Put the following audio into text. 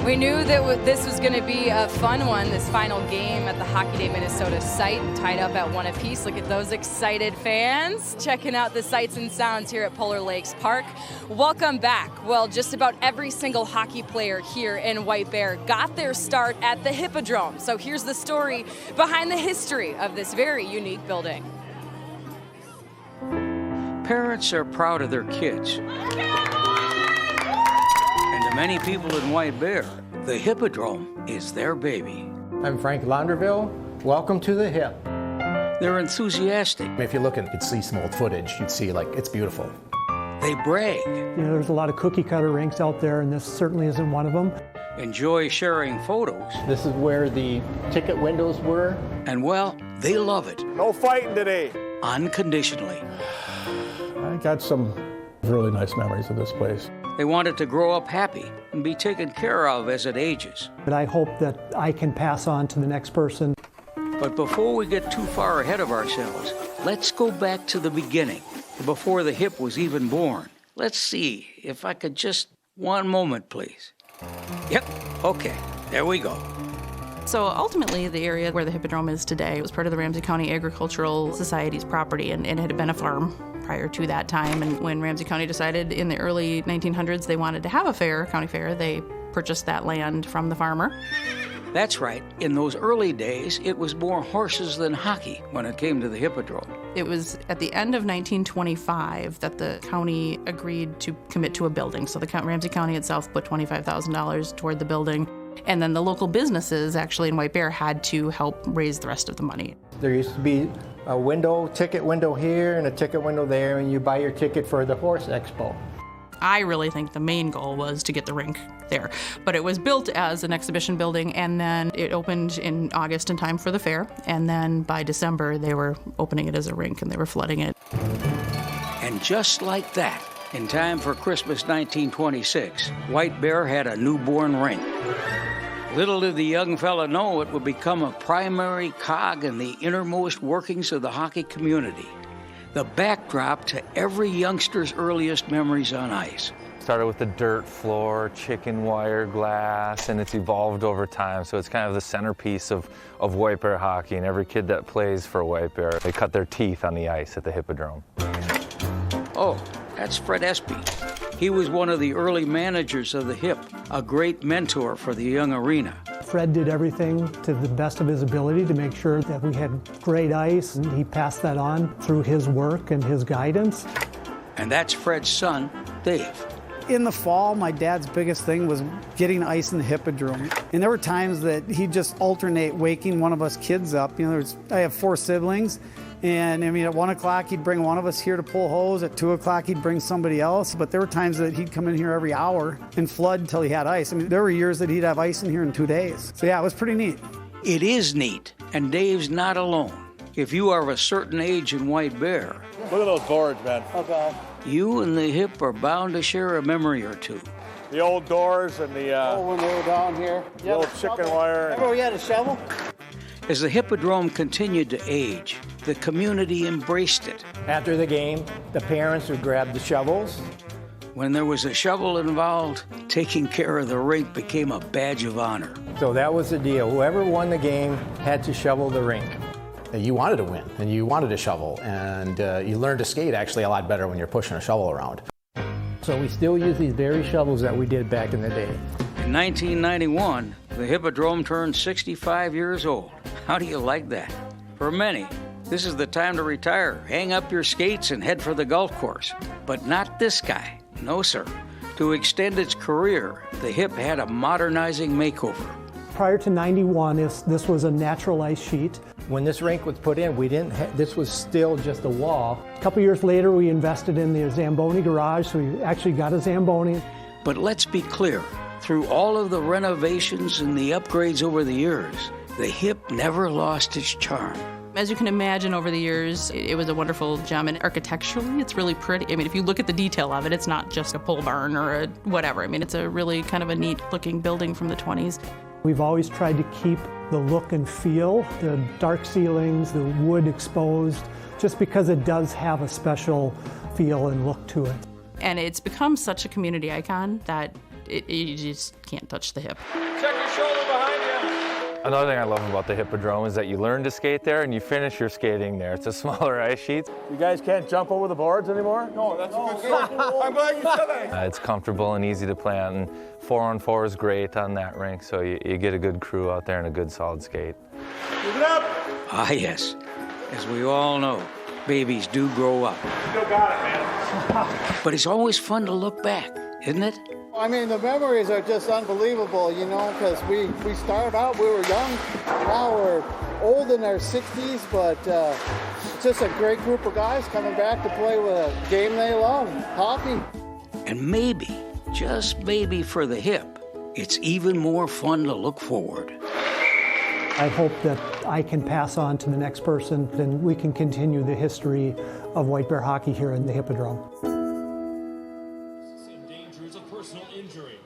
We knew that this was going to be a fun one, this final game at the Hockey Day Minnesota site, tied up at 1 apiece. Look at those excited fans checking out the sights and sounds here at Polar Lakes Park. Welcome back. Well, just about every single hockey player here in White Bear got their start at the Hippodrome. So here's the story behind the history of this very unique building. Parents are proud of their kids. And to many people in White Bear, the Hippodrome is their baby. I'm Frank Launderville. Welcome to the Hip. They're enthusiastic. If you look and you could see some old footage, you'd see like it's beautiful. They brag. You know, there's a lot of cookie cutter rinks out there, and this certainly isn't one of them. Enjoy sharing photos. This is where the ticket windows were. And well, they love it. No fighting today. Unconditionally. I got some really nice memories of this place. They want it to grow up happy and be taken care of as it ages. But I hope that I can pass on to the next person. But before we get too far ahead of ourselves, let's go back to the beginning, before the Hip was even born. Let's see if I could just one moment, please. Yep, okay, there we go. So ultimately, the area where the Hippodrome is today was part of the Ramsey County Agricultural Society's property, and it had been a farm prior to that time. And when Ramsey County decided in the early 1900s they wanted to have a fair, county fair, they purchased that land from the farmer. That's right. In those early days, it was more horses than hockey when it came to the Hippodrome. It was at the end of 1925 that the county agreed to commit to a building. So the Ramsey County itself put $25,000 toward the building. And then the local businesses actually in White Bear had to help raise the rest of the money. There used to be a ticket window here and a ticket window there, and you buy your ticket for the horse expo. I really think the main goal was to get the rink there. But it was built as an exhibition building, and then it opened in August in time for the fair. And then by December, they were opening it as a rink and they were flooding it. And just like that, in time for Christmas 1926, White Bear had a newborn rink. Little did the young fella know it would become a primary cog in the innermost workings of the hockey community, the backdrop to every youngster's earliest memories on ice. Started with the dirt floor, chicken wire glass, and it's evolved over time. So it's kind of the centerpiece of White Bear hockey, and every kid that plays for White Bear, they cut their teeth on the ice at the Hippodrome. Oh, that's Fred Espy. He was one of the early managers of the Hip, a great mentor for the young arena. Fred did everything to the best of his ability to make sure that we had great ice, and he passed that on through his work and his guidance. And that's Fred's son, Dave. In the fall, my dad's biggest thing was getting ice in the Hippodrome. And there were times that he'd just alternate waking one of us kids up. You know, I have 4 siblings. And I mean, at 1 o'clock, he'd bring one of us here to pull hose. At 2 o'clock, he'd bring somebody else. But there were times that he'd come in here every hour and flood until he had ice. I mean, there were years that he'd have ice in here in 2 days. So yeah, it was pretty neat. It is neat, and Dave's not alone. If you are of a certain age in White Bear, Look at those boards, man. Oh, God. you and the Hip are bound to share a memory or two. The old doors and the When they were down here. old chicken wire. Remember we had a shovel? As the Hippodrome continued to age, the community embraced it. After the game, the parents would grab the shovels. When there was a shovel involved, taking care of the rink became a badge of honor. So that was the deal. Whoever won the game had to shovel the rink. You wanted to win, and you wanted to shovel, and you learned to skate actually a lot better when you're pushing a shovel around. So we still use these very shovels that we did back in the day. In 1991, the Hippodrome turned 65 years old. How do you like that? For many, this is the time to retire, hang up your skates, and head for the golf course. But not this guy. No, sir. To extend its career, the Hip had a modernizing makeover. Prior to 91, this was a natural ice sheet. When this rink was put in, this was still just a wall. A couple years later, we invested in the Zamboni garage, so we actually got a Zamboni. But let's be clear, through all of the renovations and the upgrades over the years, the Hip never lost its charm. As you can imagine, over the years, it was a wonderful gem, and architecturally, it's really pretty. I mean, if you look at the detail of it, it's not just a pole barn or a whatever. I mean, it's a really kind of a neat-looking building from the 20s. We've always tried to keep the look and feel, the dark ceilings, the wood exposed, just because it does have a special feel and look to it. And it's become such a community icon that you just can't touch the hip. Check your shoulder behind you. Another thing I love about the Hippodrome is that you learn to skate there and you finish your skating there. It's a smaller ice sheet. You guys can't jump over the boards anymore? No, that's a good story. I'm glad you said that. It's comfortable and easy to play on, and 4-on-4 is great on that rink, so you get a good crew out there and a good solid skate. Move it up. Ah, yes. As we all know, babies do grow up. Still got it, man. But it's always fun to look back, isn't it? I mean, the memories are just unbelievable, you know, because we started out, we were young, now we're old in our 60s, but it's just a great group of guys coming back to play with a game they love, hockey. And maybe, just maybe for the Hipp, it's even more fun to look forward. I hope that I can pass on to the next person, and we can continue the history of White Bear hockey here in the Hippodrome.